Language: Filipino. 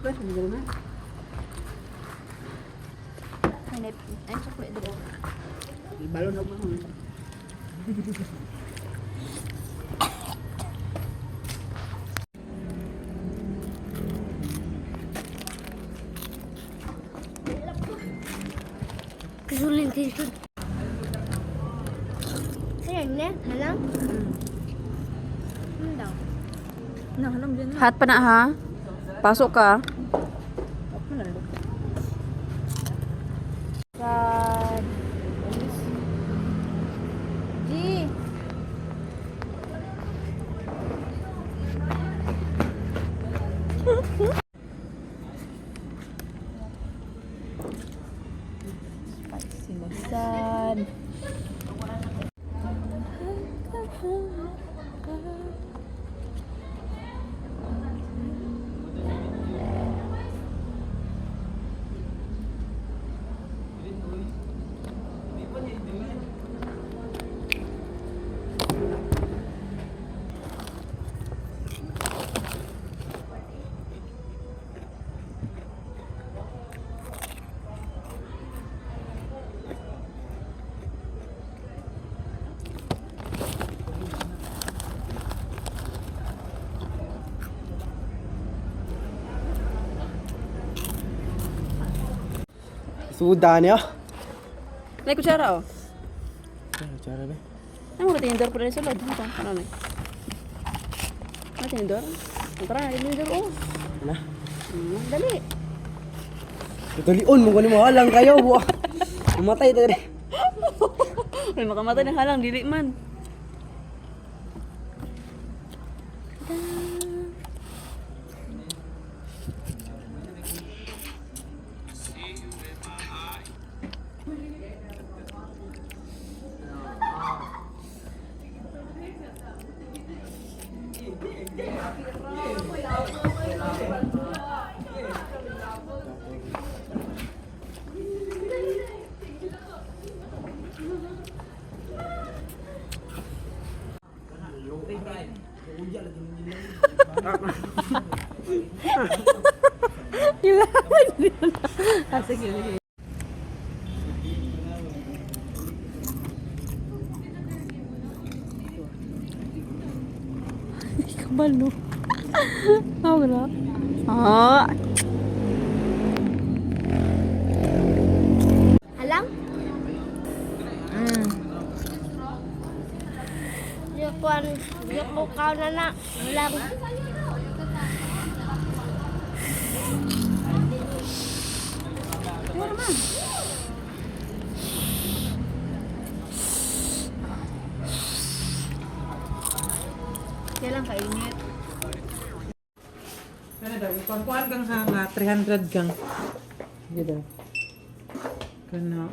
Pas, hindi naman. Hanip. Ay, chocolate dito. Balon ako. Kesulitan tisu. Ayan na, halang. Daw. Halam dyan na. Hot pa na ha? Pasok ka. Ako na lang. Sad. G. Spicy masad. Sudah niya. May kutsara oh. Cara ba? Ano mo tinidor pa rin sa loob? Ano na? Ano tinidor? Tara, tinidor oh. Na. Dali. Tutulion mo kuno mo halang kayo. Umatay tadi. May makamatay ng halang, dili man. Sige. Kabalo. Wala. Ah. Halang? Yakuan, yakukaw na. Halang. Ano naman? Kailan kainit? Kana daw, kuan kang sa 300 kang. Gitu. Kana